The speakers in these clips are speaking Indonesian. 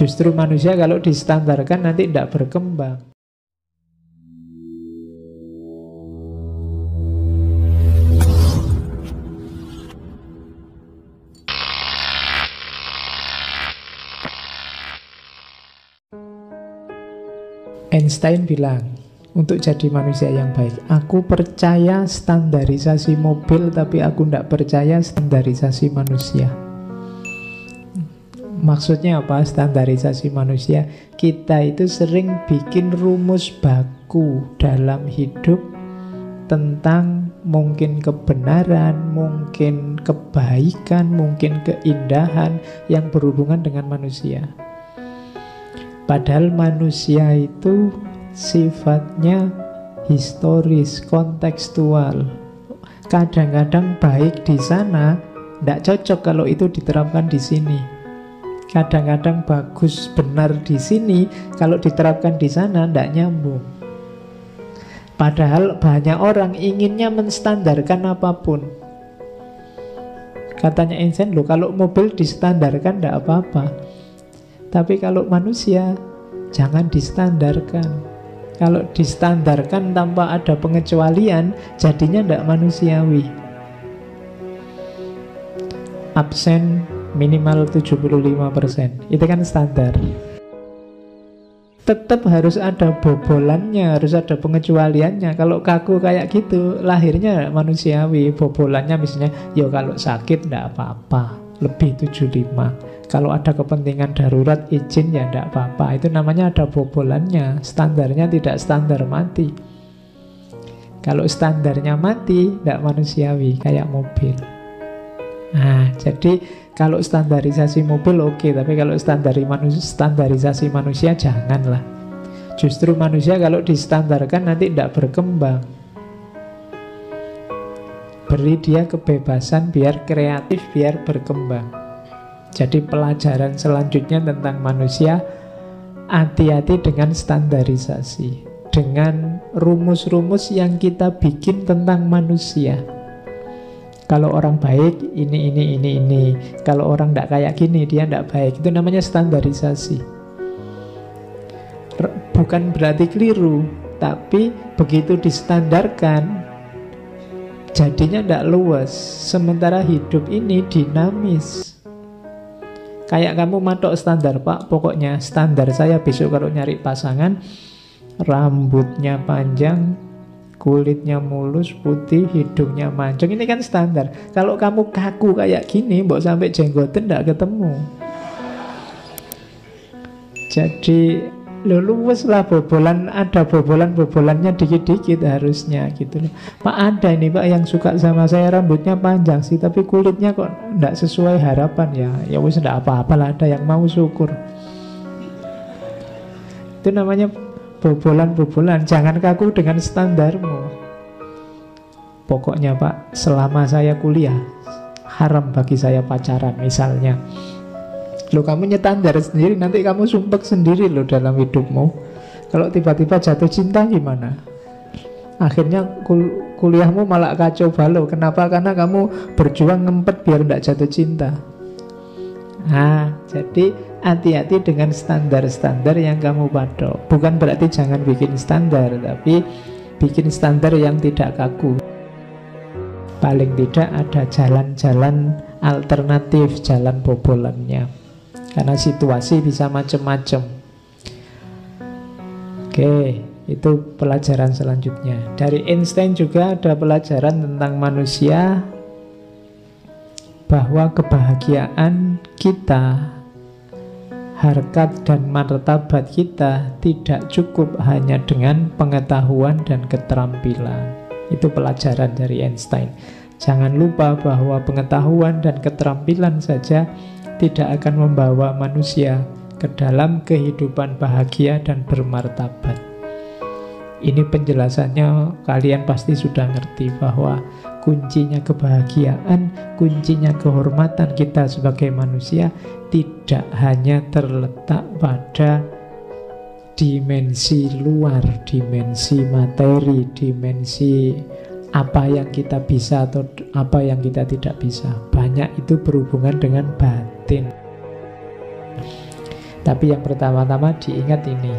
Justru manusia kalau distandarkan nanti tidak berkembang. Einstein bilang, untuk jadi manusia yang baik, aku percaya standarisasi mobil, tapi aku tidak percaya standarisasi manusia. Maksudnya apa standarisasi manusia? Kita itu sering bikin rumus baku dalam hidup tentang mungkin kebenaran, mungkin kebaikan, mungkin keindahan yang berhubungan dengan manusia. Padahal manusia itu sifatnya historis, kontekstual. Kadang-kadang baik di sana tidak cocok kalau itu diterapkan di sini. Kadang-kadang bagus, benar di sini, kalau diterapkan di sana tidak nyambung. Padahal banyak orang inginnya menstandarkan apapun. Katanya Einstein, loh kalau mobil distandarkan tidak apa-apa. Tapi kalau manusia, jangan distandarkan. Kalau distandarkan tanpa ada pengecualian, jadinya tidak manusiawi. Absen minimal 75%. Itu kan standar. Tetap harus ada bobolannya, harus ada pengecualiannya. Kalau kaku kayak gitu, lahirnya manusiawi. Bobolannya misalnya, ya kalau sakit tidak apa-apa, lebih 75. Kalau ada kepentingan darurat, izin ya tidak apa-apa. Itu namanya ada bobolannya. Standarnya tidak standar mati. Kalau standarnya mati, tidak manusiawi, kayak mobil. Nah, jadi kalau standarisasi mobil oke, tapi kalau standarisasi manusia janganlah. Justru manusia kalau distandarkan nanti tidak berkembang. Beri dia kebebasan biar kreatif, biar berkembang. Jadi pelajaran selanjutnya tentang manusia, hati-hati dengan standarisasi, dengan rumus-rumus yang kita bikin tentang manusia. Kalau orang baik, ini. Kalau orang tidak kayak gini, dia tidak baik. Itu namanya standarisasi. Bukan berarti keliru, tapi begitu distandarkan, jadinya tidak luas. Sementara hidup ini dinamis. Kayak kamu matok standar, Pak, pokoknya standar saya besok kalau nyari pasangan, rambutnya panjang, kulitnya mulus, putih, hidungnya mancung. Ini kan standar. Kalau kamu kaku kayak gini, mbok sampai jenggoten tidak ketemu. Jadi luwes lah bobolan, ada bobolannya dikit-dikit harusnya gitu loh. Pak, ada ini Pak yang suka sama saya, rambutnya panjang sih, tapi kulitnya kok tidak sesuai harapan. Ya wis tidak apa-apa lah, ada yang mau, syukur. Itu namanya bobolan. Jangan kaku dengan standarmu. Pokoknya Pak, selama saya kuliah haram bagi saya pacaran misalnya. Loh, kamu nyetandar sendiri, nanti kamu sumpek sendiri loh dalam hidupmu. Kalau tiba-tiba jatuh cinta gimana? Akhirnya kuliahmu malah kacau balau. Kenapa? Karena kamu berjuang ngempet biar tidak jatuh cinta. Nah, jadi hati-hati dengan standar-standar yang kamu patok. Bukan berarti jangan bikin standar, tapi bikin standar yang tidak kaku. Paling tidak ada jalan-jalan alternatif, jalan bobolannya. Karena situasi bisa macam-macam. Oke, itu pelajaran selanjutnya. Dari Einstein juga ada pelajaran tentang manusia, bahwa kebahagiaan kita, harkat dan martabat kita tidak cukup hanya dengan pengetahuan dan keterampilan. Itu pelajaran dari Einstein. Jangan lupa bahwa pengetahuan dan keterampilan saja tidak akan membawa manusia ke dalam kehidupan bahagia dan bermartabat. Ini penjelasannya kalian pasti sudah ngerti, bahwa kuncinya kebahagiaan, kuncinya kehormatan kita sebagai manusia tidak hanya terletak pada dimensi luar, dimensi materi, dimensi apa yang kita bisa atau apa yang kita tidak bisa. Banyak itu berhubungan dengan batin. Tapi yang pertama-tama diingat ini.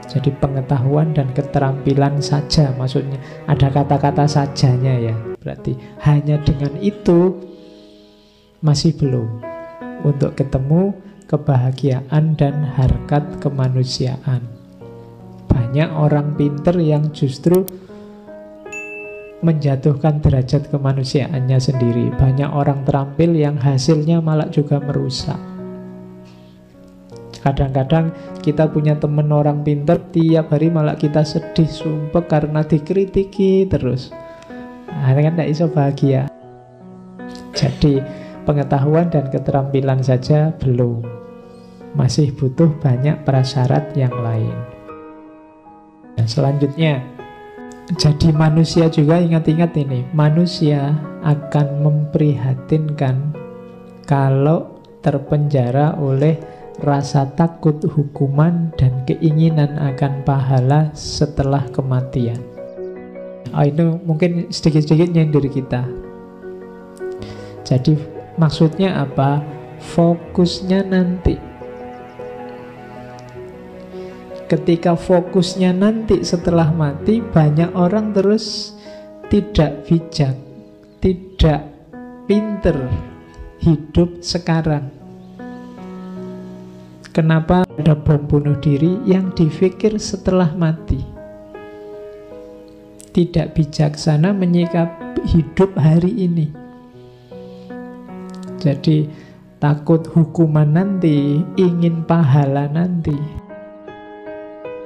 Jadi pengetahuan dan keterampilan saja, maksudnya ada kata-kata sajanya ya. Berarti hanya dengan itu masih belum untuk ketemu kebahagiaan dan harkat kemanusiaan. Banyak orang pinter yang justru menjatuhkan derajat kemanusiaannya sendiri. Banyak orang terampil yang hasilnya malah juga merusak. Kadang-kadang kita punya teman orang pinter, tiap hari malah kita sedih, sumpah karena dikritiki terus. Nah, kan tidak bisa bahagia. Jadi pengetahuan dan keterampilan saja belum. Masih butuh banyak prasyarat yang lain. Dan selanjutnya, jadi manusia juga ingat-ingat ini. Manusia akan memprihatinkan kalau terpenjara oleh rasa takut hukuman dan keinginan akan pahala setelah kematian. Itu mungkin sedikit-sedikit nyindir kita. Jadi maksudnya apa? Fokusnya nanti. Ketika fokusnya nanti setelah mati, banyak orang terus tidak bijak, tidak pinter hidup sekarang. Kenapa ada bom bunuh diri yang dipikir setelah mati? Tidak bijaksana menyikap hidup hari ini. Jadi takut hukuman nanti, ingin pahala nanti.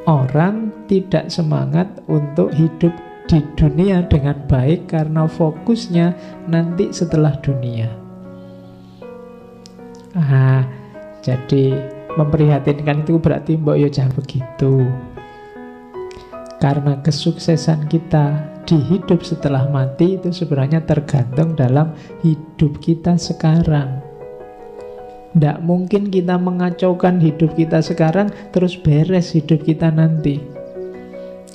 Orang tidak semangat untuk hidup di dunia dengan baik karena fokusnya nanti setelah dunia. Jadi memprihatinkan itu berarti mbok yo jangan begitu. Karena kesuksesan kita di hidup setelah mati itu sebenarnya tergantung dalam hidup kita sekarang. Tidak mungkin kita mengacaukan hidup kita sekarang terus beres hidup kita nanti.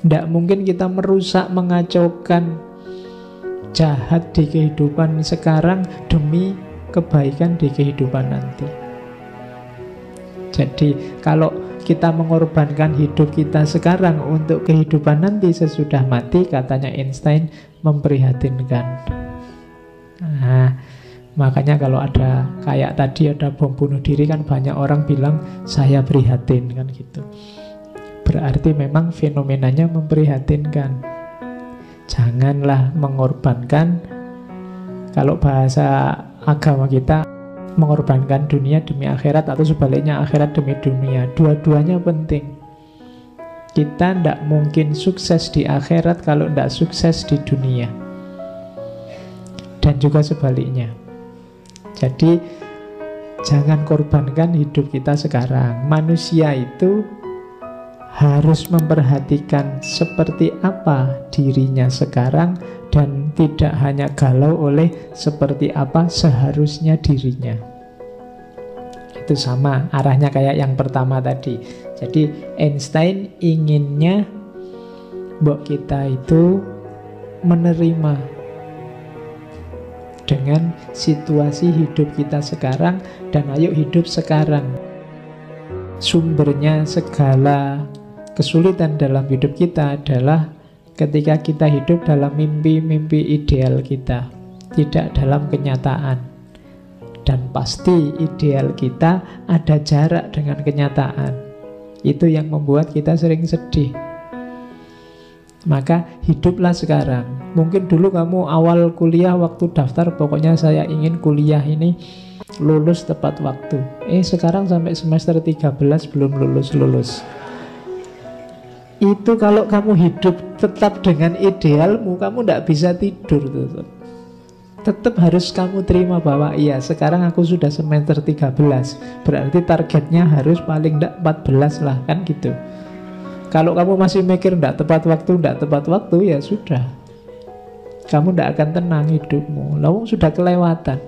Tidak mungkin kita merusak, mengacaukan, jahat di kehidupan sekarang demi kebaikan di kehidupan nanti. Jadi kalau kita mengorbankan hidup kita sekarang untuk kehidupan nanti sesudah mati, katanya Einstein, memprihatinkan. Makanya kalau ada kayak tadi ada bom bunuh diri kan banyak orang bilang saya prihatin kan gitu. Berarti memang fenomenanya memprihatinkan. Janganlah mengorbankan, kalau bahasa agama kita, mengorbankan dunia demi akhirat atau sebaliknya akhirat demi dunia. Dua-duanya penting. Kita tidak mungkin sukses di akhirat kalau tidak sukses di dunia. Dan juga sebaliknya. Jadi jangan korbankan hidup kita sekarang. Manusia itu harus memperhatikan seperti apa dirinya sekarang dan tidak hanya galau oleh seperti apa seharusnya dirinya. Itu sama arahnya kayak yang pertama tadi. Jadi Einstein inginnya mbok kita itu menerima dengan situasi hidup kita sekarang dan ayo hidup sekarang. Sumbernya segala kesulitan dalam hidup kita adalah ketika kita hidup dalam mimpi-mimpi ideal kita, tidak dalam kenyataan. Dan pasti ideal kita ada jarak dengan kenyataan. Itu yang membuat kita sering sedih. Maka hiduplah sekarang. Mungkin dulu kamu awal kuliah waktu daftar, pokoknya saya ingin kuliah ini lulus tepat waktu. Sekarang sampai semester 13 belum lulus-lulus. Itu kalau kamu hidup tetap dengan idealmu, kamu tidak bisa tidur. Tetap harus kamu terima bahwa iya sekarang aku sudah semester 13, berarti targetnya harus paling tidak 14 lah, kan gitu. Kalau kamu masih mikir tidak tepat waktu, ya sudah, kamu tidak akan tenang hidupmu. Lalu sudah kelewatan.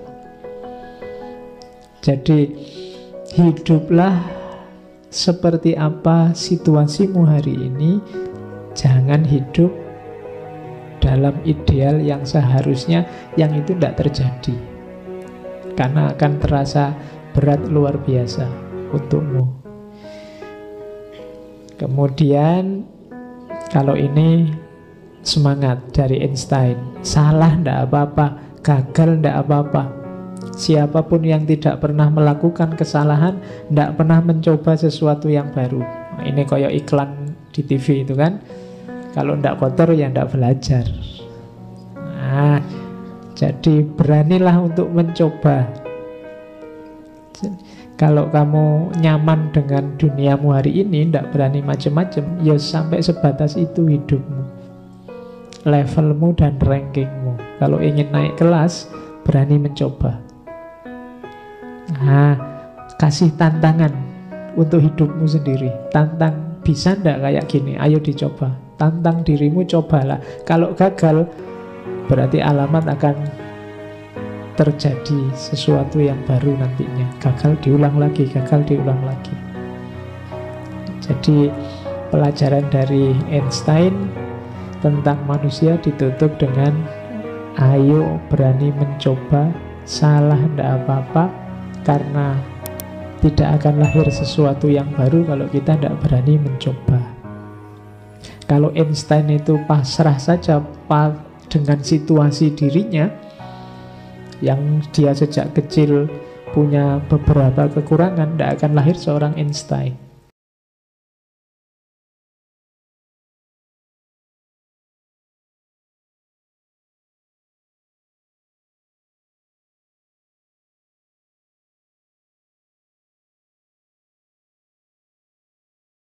Jadi hiduplah seperti apa situasimu hari ini. Jangan hidup dalam ideal yang seharusnya yang itu tidak terjadi, karena akan terasa berat luar biasa untukmu. Kemudian kalau ini semangat dari Einstein, salah ndak apa-apa, gagal ndak apa-apa. Siapapun yang tidak pernah melakukan kesalahan ndak pernah mencoba sesuatu yang baru. Nah, ini kayak iklan di TV itu kan, kalau ndak kotor ya ndak belajar. Nah, jadi beranilah untuk mencoba. Kalau kamu nyaman dengan duniamu hari ini, ndak berani macam-macam, ya sampai sebatas itu hidupmu, levelmu dan rankingmu. Kalau ingin naik kelas, berani mencoba. Nah, kasih tantangan untuk hidupmu sendiri. Tantang, bisa ndak kayak gini? Ayo dicoba. Tantang dirimu, cobalah. Kalau gagal, berarti alamat akan terjadi sesuatu yang baru nantinya. Gagal diulang lagi, gagal diulang lagi. Jadi pelajaran dari Einstein tentang manusia ditutup dengan ayo berani mencoba, salah ndak apa-apa, karena tidak akan lahir sesuatu yang baru kalau kita ndak berani mencoba. Kalau Einstein itu pasrah saja dengan situasi dirinya, yang dia sejak kecil punya beberapa kekurangan, tidak akan lahir seorang Einstein.